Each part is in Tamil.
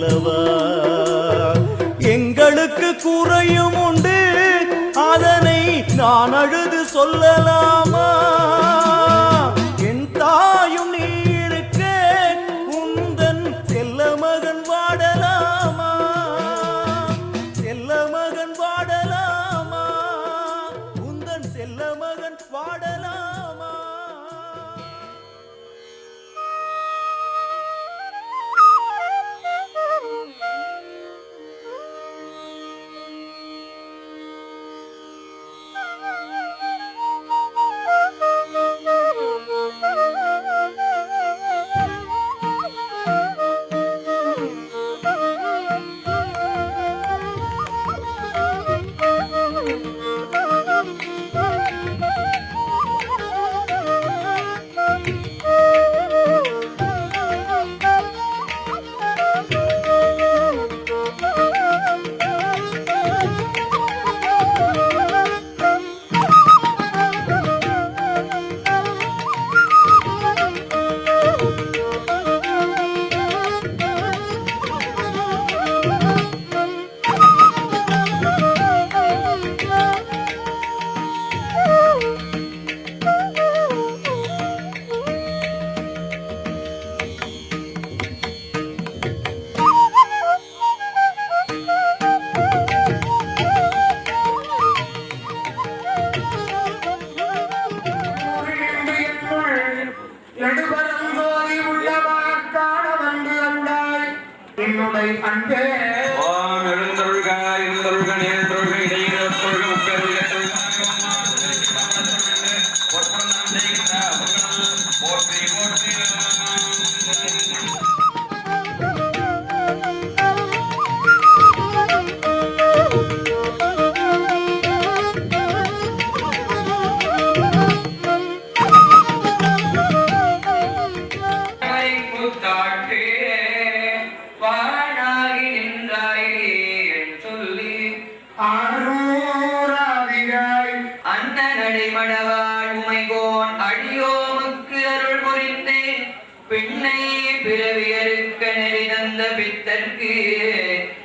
அல்லவா? எங்களுக்கு குறையும் உண்டு, அதனை நான் அழுது சொல்லலாமா? என் தாயும் நீ இருக்க உந்தன் செல்ல மகன் வாடலாமா? செல்ல மகன் வாடலாமா? உந்தன் செல்ல மகன் வாடலாமா?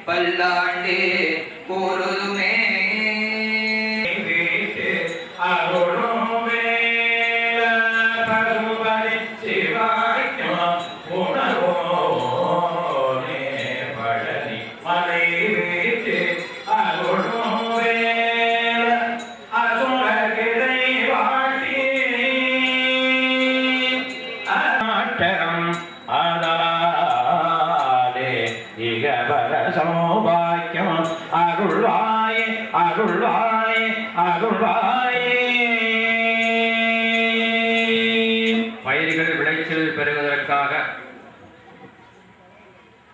பல்லாண்டு போருதுமே பயிர்கள் விளைச்சல் பெறுவதற்காக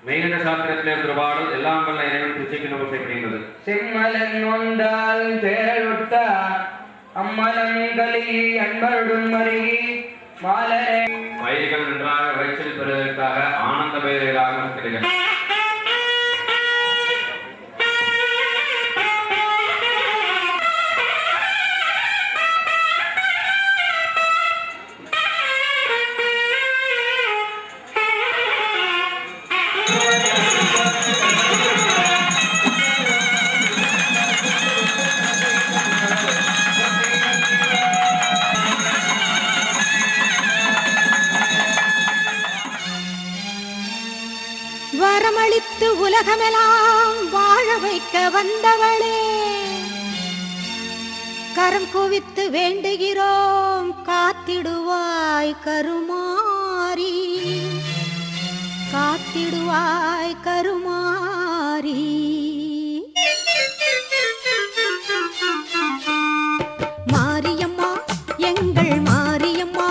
மெய்கண்ட சாத்திரத்திலே ஒரு பாடல் எல்லாம் வல்ல இறைவன் பிச்சைக்கு நோக்கம் செய்யப்படுகிறது. செம்மலன் ஒன்றால் தேரலுட்ட அம்மலங்களி அன்பருடும் மருகி மாலரை பயிர்கள் நன்றாக விளைச்சல் பெறுவதற்காக ஆனந்த பயிர்களாக கிடைக்கிறது. வரமளித்து உலகமெல்லாம் வாழ வைக்க வந்தவளே, கரம் குவித்து வேண்டுகிறோம் காத்திடுவாய் கருமாரி, காத்திடுவாய் கருமாரி. மாரியம்மா எங்கள் மாரியம்மா,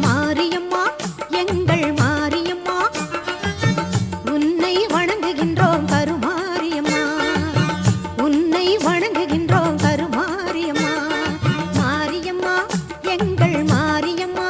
மாரியம்மா எங்கள் மாரியம்மா, உன்னை வணங்குகின்றோம் கருமாரியம்மா, உன்னை வணங்குகின்றோம் கருமாரியம்மா, மாரியம்மா எங்கள் மாரியம்மா.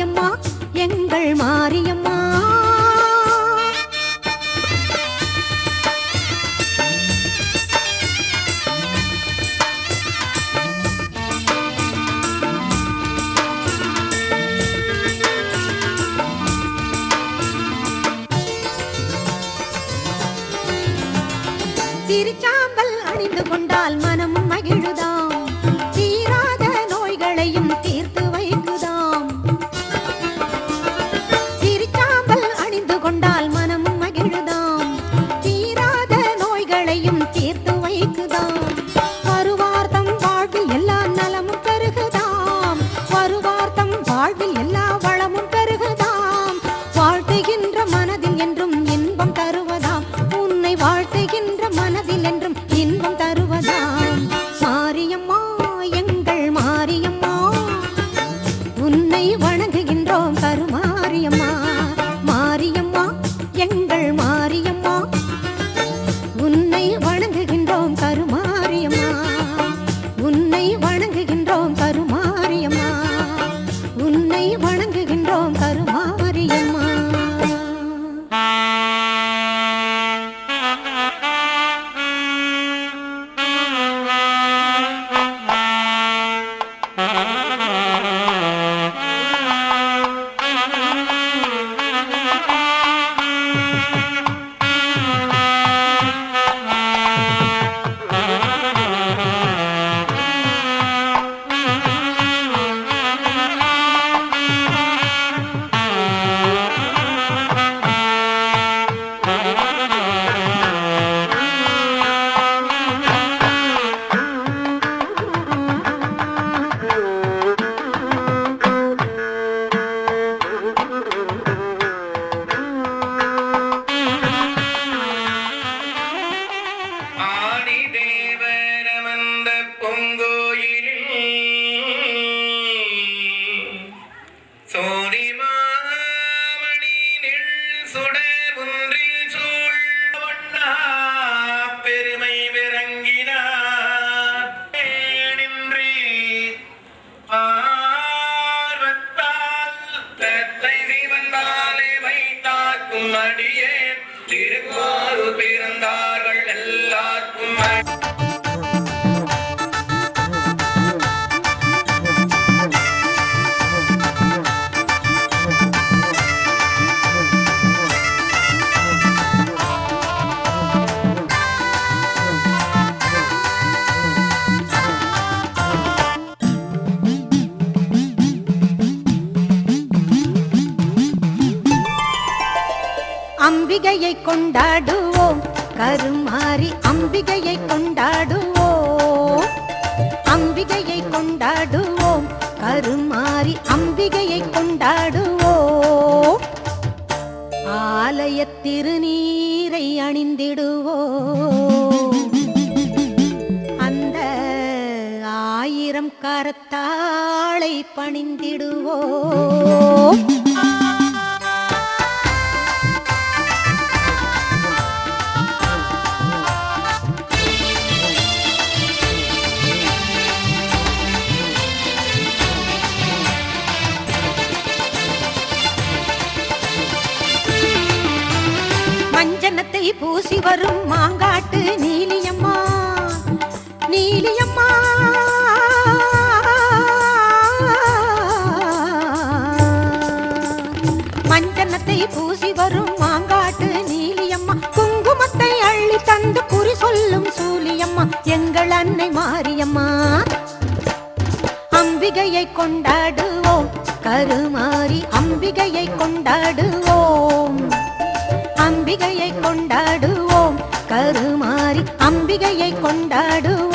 மாரியம்மா எங்கள் மாரியம்மா. திருச்சாம்பல் அணிந்து கொண்டால் மனமும் மகிழுதாம், தீராத நோய்களையும் தீர்த்து வைக்குதாம். திருச்சாம்பல் அணிந்து கொண்டால் மனமும் மகிழுதாம், தீராத நோய்களையும் தீர்த்து வைக்குதாம். வருவார்த்தம் வாழ்வில் எல்லா நலமும் பெருகுதாம், வருவார்த்தம் வாழ்வில் எல்லா வளமும் பெருகுதாம். வாழ்த்துகின்ற மனதில் என்றும் இன்பம் தருவதாம், உன்னை வாழ்த்துகின்ற மனதில் என்றும் இன்பம் தருவதாம். மாரியம்மா எங்கள் மாரியம்மா உன்னை வணங்குகின்றோம் கருமாரியம்மா. மாரியம்மா எங்கள் மாரியம்மா உன்னை வணங்குகின்றோம் கருமாரியம்மா. உன்னை வணங்குகின்றோம் கருமாரியம்மா. உன்னை வணங்குகின்றோம் கருமாரியம்மா. திருவாரூர் பிறந்தார்கள் எல்லாருக்கும். அம்பிகையை கொண்டாடுவோம் கருமாரி அம்பிகையை கொண்டாடுவோம். அம்பிகையை கொண்டாடுவோம் கருமாரி அம்பிகையை கொண்டாடுவோம். ஆலய திருநீரை அணிந்திடுவோம், அந்த 1000 கரத்தாளை பணிந்திடுவோம். மஞ்சனத்தை பூசி வரும் மாங்காட்டு நீலியம்மா நீலியம்மா. மஞ்சனத்தை பூசி வரும் மாங்காட்டு நீலியம்மா, குங்குமத்தை அள்ளி தந்து குறி சொல்லும் சூலியம்மா எங்கள் அன்னை மாரியம்மா. அம்பிகையை கொண்டாடுவோம் கருமாரி அம்பிகையை கொண்டாடுவோம். அம்பிகையை கொண்டாடுவோம் கருமாரி அம்பிகையை கொண்டாடுவோம்.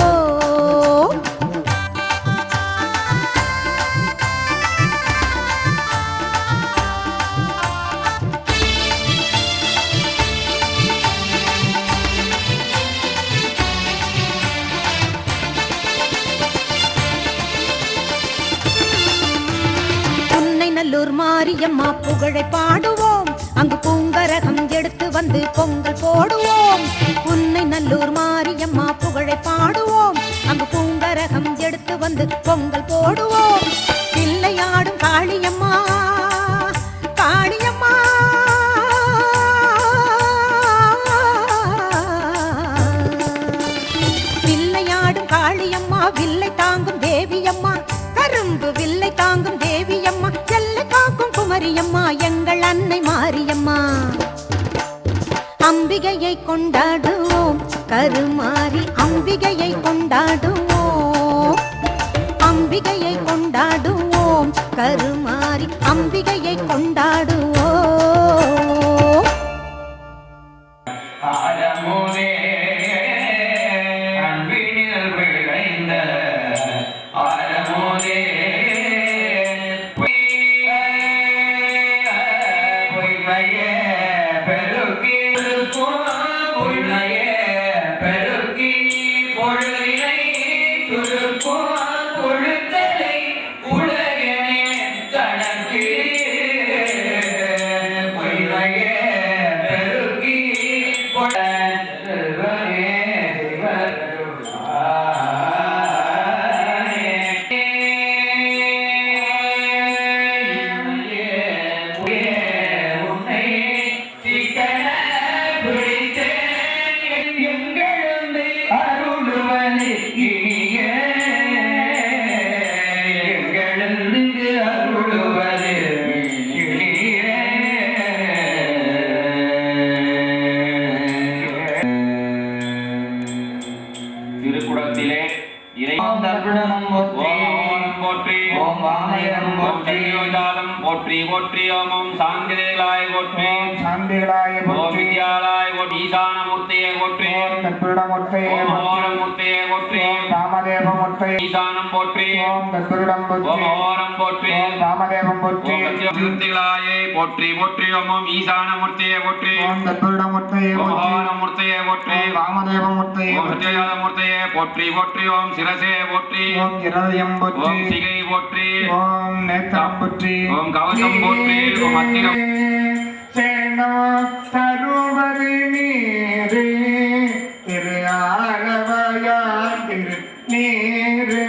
நல்லூர் மாரியம்மா புகழை பாடுவோம், அங்கு பூங்கரகம் எடுத்து வந்து பொங்கல் போடுவோம். உன்னை நல்லூர் மாரியம்மா புகழை பாடுவோம், அங்கு பூங்கரகம் எடுத்து வந்து பொங்கல் போடுவோம். பிள்ளையாடும் காளியம்மா குமரியம்மா எங்கள் அன்னை மாரியம்மா. அம்பிகையை கொண்டாடுவோம் கருமாரி அம்பிகையை கொண்டாடுவோம், அம்பிகையை கொண்டாடுவோம் கருமாரி அம்பிகையை கொண்டாடுவோம். ஆரமுதே அன்பினில் விளைந்த ஆரமுதே பொய்மையே பெருக்கி பொய்மையே பெருக்கி பொழுதினை துருப்போ பொழுத்தலை உலகனே கணக்கு பொய்மையே பெருக்கி திருக்குடத்திலே இறை போற்றி ஓம் வாமயம் போற்றி ஓம் போற்றி போற்றி ஓம் சாந்திதேலாய் போற்றி சாந்திகளாய ஓம் வித்யாலாய் போற்றி ஈசான மூர்த்தியை போற்றி தற்புருடமூர்த்தையே ஓம் ஓரம் மூர்த்தியை போற்றி ராமதேவமூர்த்தையே ஈசானம் போற்றி ஓம் தற்புருடம் ஓம் போற்றி ஓரம் போற்றி ஓம் ராமதேவம் போற்றி மூர்த்திகளாயே போற்றி போற்றி ஓம் ஈசான மூர்த்தியை போற்றி ஓம் தற்புருடமூர்த்தையே ஓம் போற்றி ஓரம் மூர்த்தியை போற்றி ஓம் ராமதேவமூர்த்தையே ஓம் சத்யஜாத மூர்த்தியை போற்றி போற்றி ஓம் சிரசே போற்றி ஓம் இரதயம் போற்றி ஓம் சிகை போற்றி ஓம் நேத்திரம் போற்றி ஓம் கவசம் போற்றி ஓம் அத்திரம் சேனோ சருவரி நீரே திரு ஆலவயார் திரு நீரே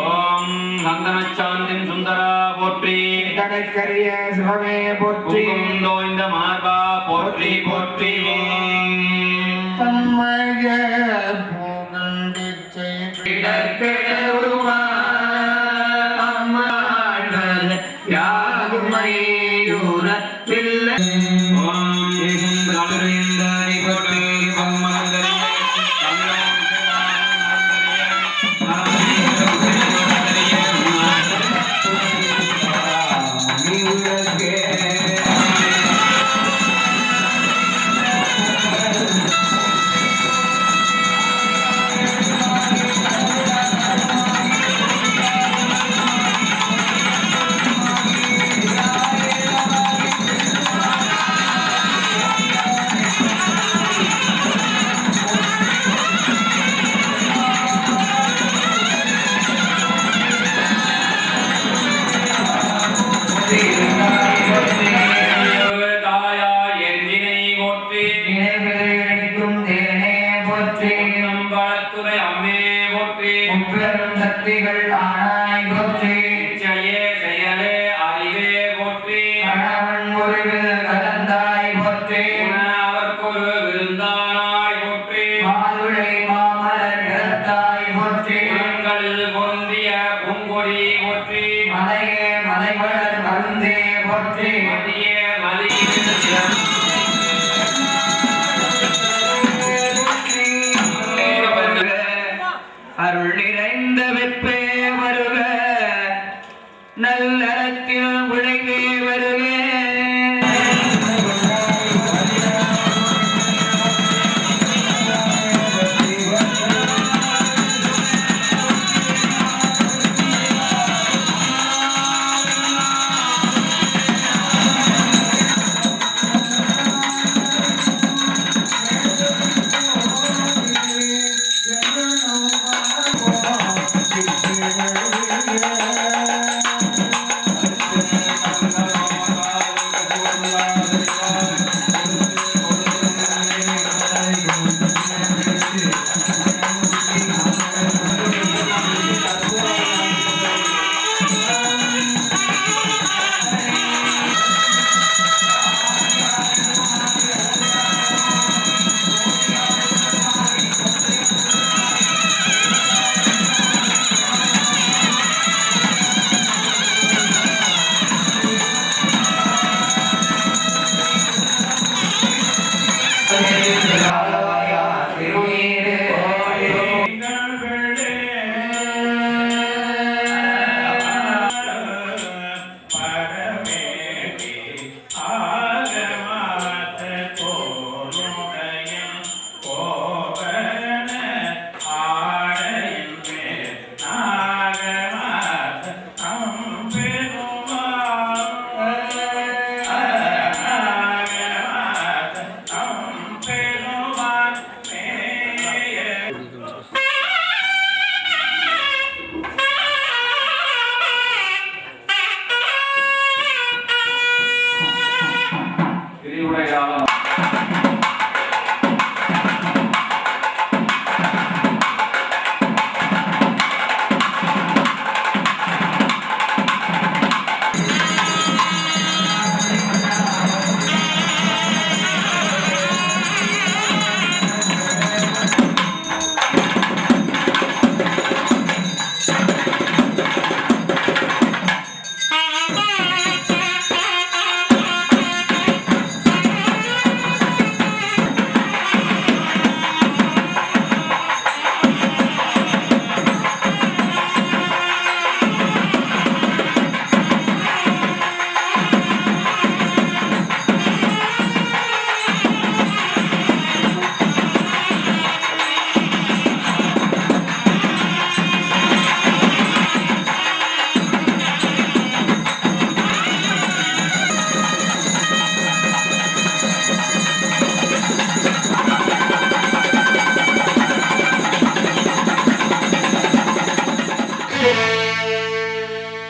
ஓம் சந்தனச்சாந்தின் சுந்தரா போற்றி கடற்கரிய சிவமே போற்றி குங்குமம் தோய்ந்த மார்பா போற்றி போற்றி தம்மய பூகண்டிச்சை சக்திகள் ஆனாய் போற்றி செயலே செயலே அறிவே போற்றி கணவன் உருவில் கலந்தாய் போற்றி அவர்க்கொரு விருந்தானாய் போற்றி மாதுளை மாமலர் நிறத்தாய் போற்றி உங்களில் பொருந்திய பூங்கொடி போற்றி மலையே மலைவளர் மருந்தே போற்றி மதியே மதியே அருள் நிறைந்த வெப்பே வருக நல்லறத்தில் விளைவே வருக விரிவுரையாளர்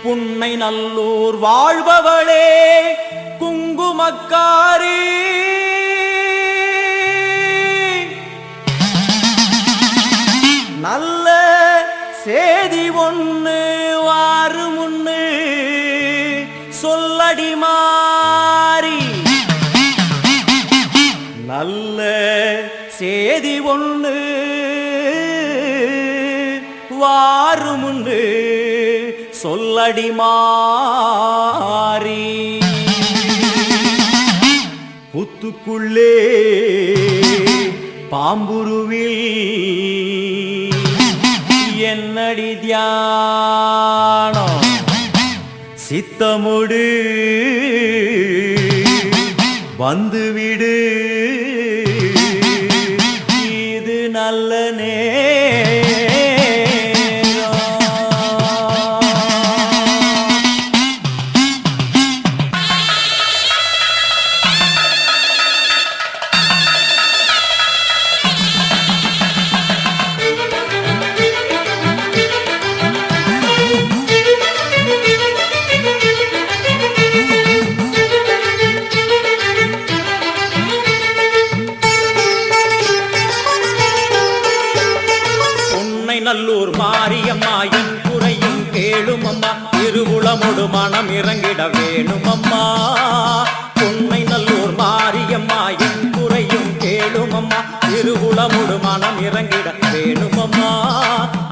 புன்னை நல்லூர் வாழ்பவளே குங்குமக்காரி நல்ல சேதி ஒண்ணு வாரு முன்னு சொல்லடி மாறி நல்ல சேதி ஒண்ணு வாரு முன்னு சொல்லடி மாறி புத்துக்குள்ளே பாம்புருவில் என்னடி தியானம் சித்தமுடு வந்துவிடு இது நல்ல நல்லூர் மாரியம்மா என் குறையும் கேளும் அம்மா திருவுளமொடு மனம் இறங்கிட வேணும் அம்மா உன்னை நல்லூர் மாரியம்மா என் குறையும் கேளும் அம்மா திருவுளமொடு மனம் இறங்கிட வேணும் அம்மா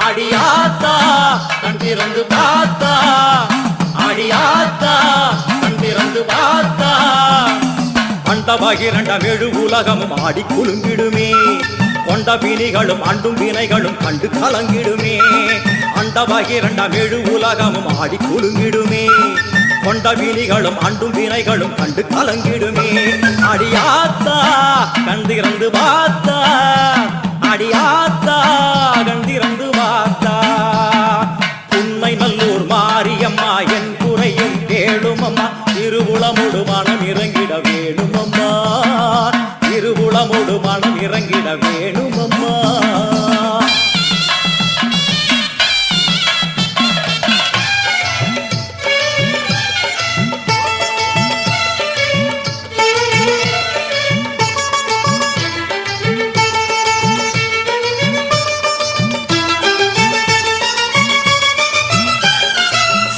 அடியாத்தா கண் திறந்து பார்த்தா அடியாத்தா கண் திறந்து பார்த்தா அண்ட பகிரண்டம் எழு உலகமும் ஆடி குலுங்கிடுமே கொண்ட பிணிகளும் அண்டும் வினைகளும் கண்டு கலங்கிடுமே அண்ட பகிரண்டம் எழு உலகமும் ஆடி குலுங்கிடுமே கொண்ட விணிகளும் அண்டும் வினைகளும் கண்டு கலங்கிடுமே அடியாத்தா கண்டிறந்து பார்த்தா அடியாத்தா கண்டிறந்து பார்த்தா உண்மை நல்லூர் மாரியம்மா என் குறையும் கேளும் அம்மா திருவுளமொடு மனம் இறங்கிட வேணும் அம்மா திருவுளமொடு மனம் இறங்கிட வேணும் அம்மா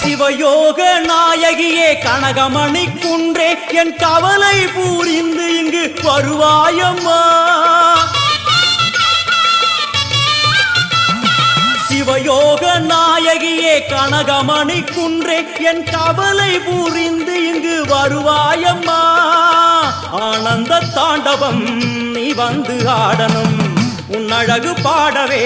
சிவயோக நாயகியே கனகமணி குன்றே என் கவலை பூரிந்து இங்கு வருவாயம்மா சிவயோக நாயகியே கனகமணி குன்றே என் கவலை பூரிந்து இங்கு வருவாயம்மா ஆனந்த தாண்டவம் நீ வந்து ஆடணும் உன் அழகு பாடவே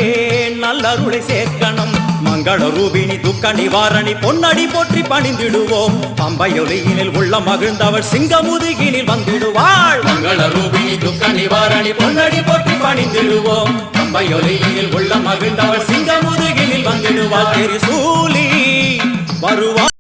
நல்லருளை சேர்க்கணும் மங்கள ரூபினி துக்க நிவாரணி பொன்னடி போற்றி பணிந்திடுவோம் பம்பையொலியினில் உள்ள மகிழ்ந்தவள் சிங்கமுதுகினில் வந்திடுவாள் மங்கள ரூபினி துக்க நிவாரணி பொன்னடி போற்றி பணிந்திடுவோம் பம்பையொலியினில் உள்ள மகிழ்ந்தவள் சிங்கமுதுகினில் வந்திடுவாள் திரிசூலி வருவாள்